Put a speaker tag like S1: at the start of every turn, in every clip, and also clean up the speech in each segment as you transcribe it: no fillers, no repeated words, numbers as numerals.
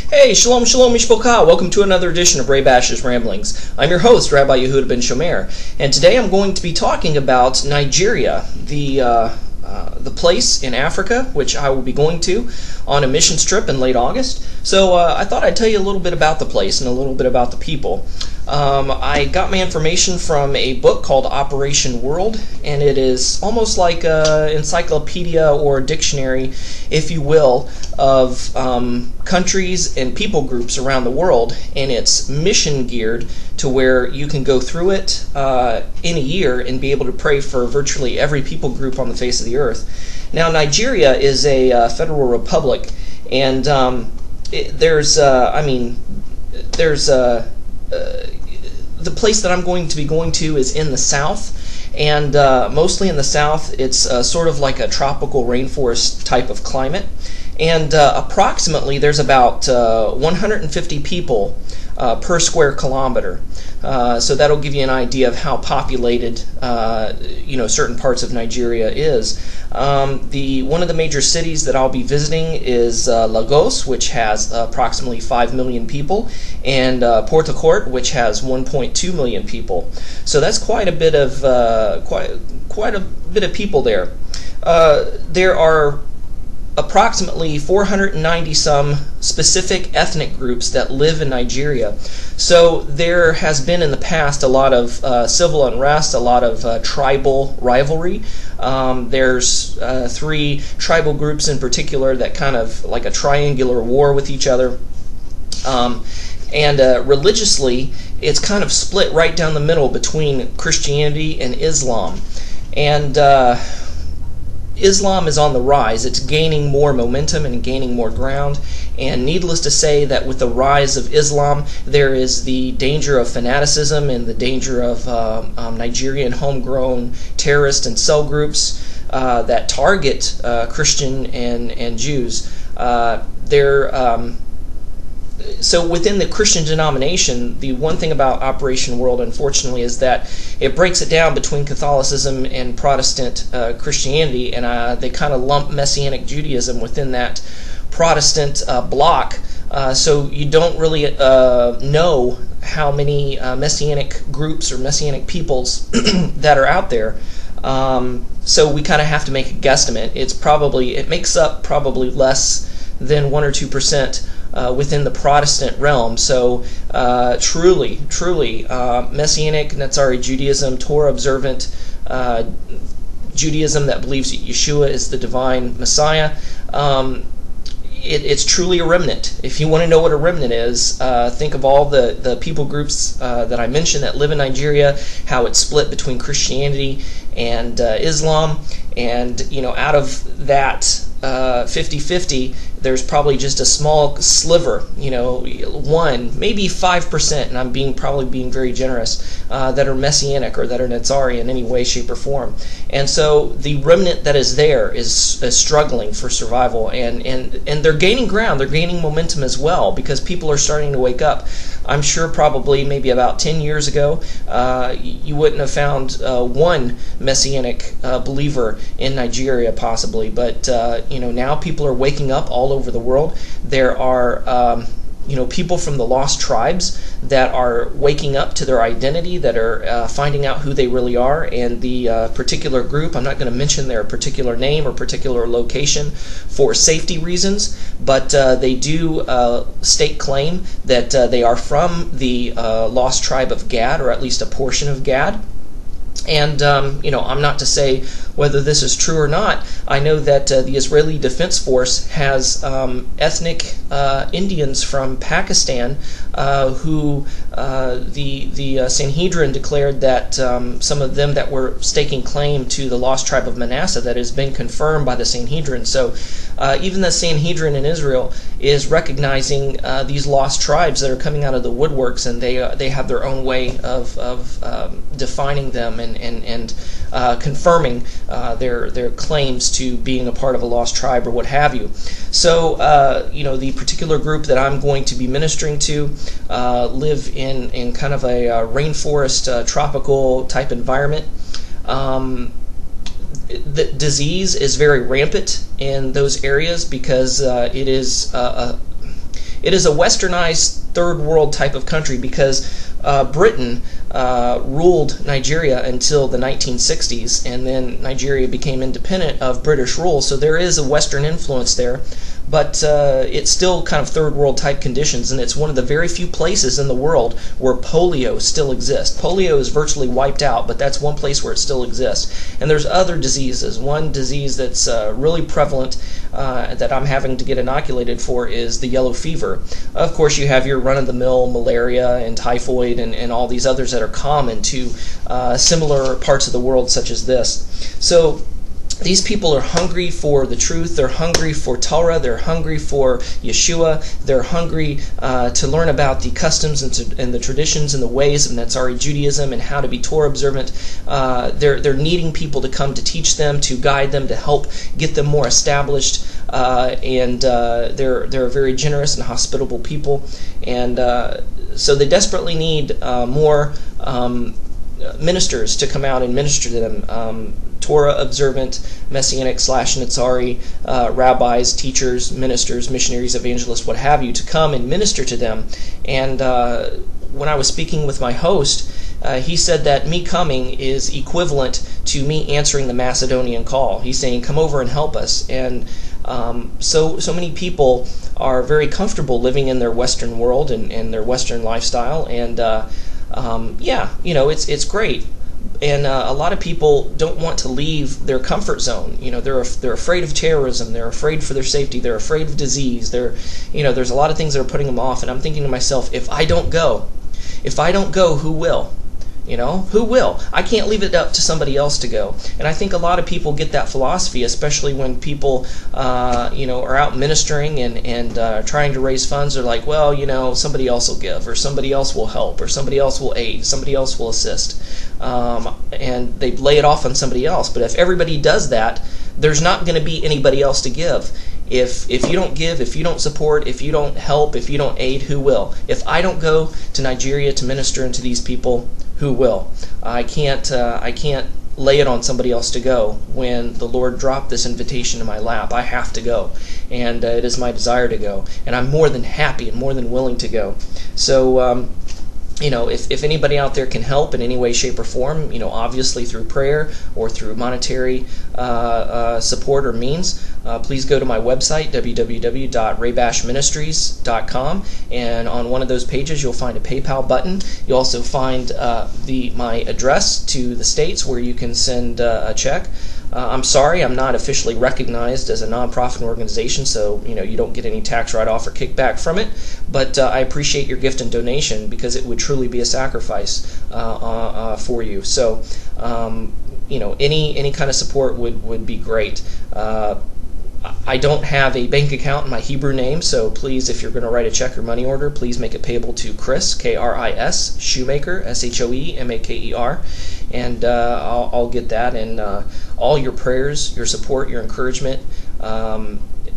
S1: Hey, shalom, shalom, mishpocha. Welcome to another edition of Ray Bash's Ramblings. I'm your host, Rabbi Yehuda ben Shomer, and today I'm going to be talking about Nigeria, the place in Africa, which I will be going to on a missions trip in late August. So I thought I'd tell you a little bit about the place and a little bit about the people. I got my information from a book called Operation World, and it is almost like an encyclopedia or a dictionary, if you will, of countries and people groups around the world, and it's mission geared to where you can go through it in a year and be able to pray for virtually every people group on the face of the earth. Now, Nigeria is a federal republic, and the place that I'm going to be going to is in the south, and mostly in the south it's sort of like a tropical rainforest type of climate, and approximately there's about 150 people per square kilometer. So that'll give you an idea of how populated certain parts of Nigeria is. One of the major cities that I'll be visiting is Lagos, which has approximately 5 million people, and Port Harcourt, which has 1.2 million people. So that's quite a bit of people there. There are approximately 490 some specific ethnic groups that live in Nigeria. So there has been in the past a lot of civil unrest, a lot of tribal rivalry. There's 3 tribal groups in particular that kind of like a triangular war with each other. And religiously, it's kind of split right down the middle between Christianity and Islam. And Islam is on the rise. It's gaining more momentum and gaining more ground, and needless to say that with the rise of Islam, there is the danger of fanaticism and the danger of Nigerian homegrown terrorist and cell groups that target Christian and Jews. So within the Christian denomination, the one thing about Operation World, unfortunately, is that it breaks it down between Catholicism and Protestant Christianity, and they kind of lump Messianic Judaism within that Protestant block. So you don't really know how many Messianic groups or Messianic peoples that are out there. So we kind of have to make a guesstimate. It makes up probably less than 1 or 2% within the Protestant realm. So truly Messianic, Netzari Judaism, Torah observant Judaism that believes that Yeshua is the divine Messiah, it's truly a remnant. If you want to know what a remnant is, think of all the people groups that I mentioned that live in Nigeria, how it's split between Christianity and Islam, and out of that 50-50, there's probably just a small sliver, 1, maybe 5%, and I'm probably being very generous, that are Messianic or that are Netzari in any way, shape, or form. And so the remnant that is there is struggling for survival, and they're gaining ground, they're gaining momentum as well, because people are starting to wake up. I'm sure probably maybe about 10 years ago, you wouldn't have found one Messianic believer in Nigeria possibly, but now people are waking up all over the world. There are people from the lost tribes that are waking up to their identity, that are finding out who they really are, and the particular group, I'm not going to mention their particular name or particular location for safety reasons, but they do state claim that they are from the lost tribe of Gad, or at least a portion of Gad. And, I'm not to say whether this is true or not. I know that the Israeli Defense Force has ethnic Indians from Pakistan who the Sanhedrin declared that some of them that were staking claim to the lost tribe of Manasseh, that has been confirmed by the Sanhedrin. So even the Sanhedrin in Israel is recognizing these lost tribes that are coming out of the woodworks, and they have their own way of defining them and confirming their claims to being a part of a lost tribe or what have you. So the particular group that I'm going to be ministering to live in kind of a rainforest tropical type environment. The disease is very rampant in those areas because it is it is a westernized third world type of country because Britain ruled Nigeria until the 1960s, and then Nigeria became independent of British rule. So there is a Western influence there, but it's still kind of third world type conditions, and it's one of the very few places in the world where polio still exists. Polio is virtually wiped out, but that's one place where it still exists. And there's other diseases. One disease that's really prevalent that I'm having to get inoculated for is the yellow fever. Of course, you have your run-of-the-mill malaria and typhoid and all these others that are common to similar parts of the world such as this. So these people are hungry for the truth. They're hungry for Torah. They're hungry for Yeshua. They're hungry to learn about the customs and the traditions and the ways of Messianic Judaism and how to be Torah observant. They're needing people to come to teach them, to guide them, to help get them more established. And they're a very generous and hospitable people. And so they desperately need more ministers to come out and minister to them. Torah observant, Messianic / Netzari, rabbis, teachers, ministers, missionaries, evangelists, what have you, to come and minister to them. And when I was speaking with my host, he said that me coming is equivalent to me answering the Macedonian call. He's saying, come over and help us. And so many people are very comfortable living in their Western world and their Western lifestyle. And yeah, you know, it's great. And a lot of people don't want to leave their comfort zone. You know, they're afraid of terrorism. They're afraid for their safety. They're afraid of disease. There's a lot of things that are putting them off. And I'm thinking to myself, if I don't go, who will? You know, who will? I can't leave it up to somebody else to go. And I think a lot of people get that philosophy, especially when people, are out ministering and trying to raise funds. They're like, well, somebody else will give, or somebody else will help, or somebody else will aid, somebody else will assist. And they lay it off on somebody else. But if everybody does that, there's not going to be anybody else to give. If you don't give, if you don't support, if you don't help, if you don't aid, who will? If I don't go to Nigeria to minister into these people, who will? I can't lay it on somebody else to go. When the Lord dropped this invitation in my lap, I have to go, and it is my desire to go, and I'm more than happy and more than willing to go. So if anybody out there can help in any way, shape, or form, obviously through prayer or through monetary support or means, please go to my website, www.raybashministries.com, and on one of those pages you'll find a PayPal button. You'll also find my address to the States where you can send a check. I'm sorry, I'm not officially recognized as a nonprofit organization, so you don't get any tax write-off or kickback from it. But I appreciate your gift and donation, because it would truly be a sacrifice for you. So any kind of support would be great. I don't have a bank account in my Hebrew name, so please, if you're going to write a check or money order, please make it payable to Chris, K-R-I-S, Shoemaker, S-H-O-E-M-A-K-E-R, and I'll get that. And all your prayers, your support, your encouragement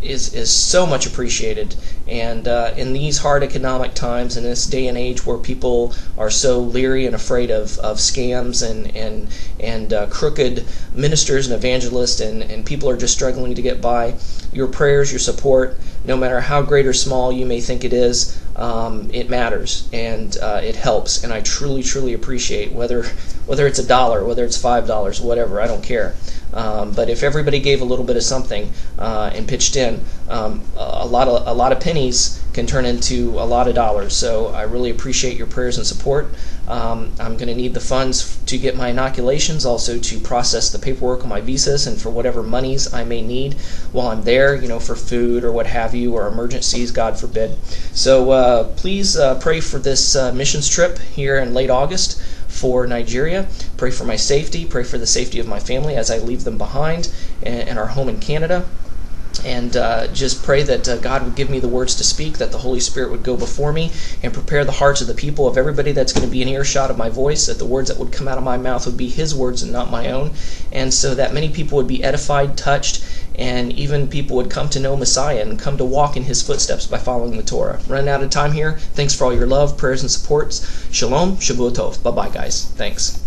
S1: is so much appreciated. And in these hard economic times, in this day and age where people are so leery and afraid of scams and crooked ministers and evangelists, and people are just struggling to get by, your prayers, your support, no matter how great or small you may think it is, it matters, and it helps. And I truly, truly appreciate whether it's $1, whether it's $5, whatever, I don't care. But if everybody gave a little bit of something and pitched in, a lot of pennies can turn into a lot of dollars. So I really appreciate your prayers and support. I'm going to need the funds to get my inoculations, also to process the paperwork on my visas, and for whatever monies I may need while I'm there, for food or what have you, or emergencies, God forbid. So please pray for this missions trip here in late August for Nigeria. Pray for my safety. Pray for the safety of my family as I leave them behind in our home in Canada. And just pray that God would give me the words to speak, that the Holy Spirit would go before me and prepare the hearts of the people, of everybody that's going to be in earshot of my voice, that the words that would come out of my mouth would be His words and not my own, and so that many people would be edified, touched, and even people would come to know Messiah and come to walk in His footsteps by following the Torah. Running out of time here. Thanks for all your love, prayers, and supports. Shalom, Shavuot Tov. Bye-bye, guys. Thanks.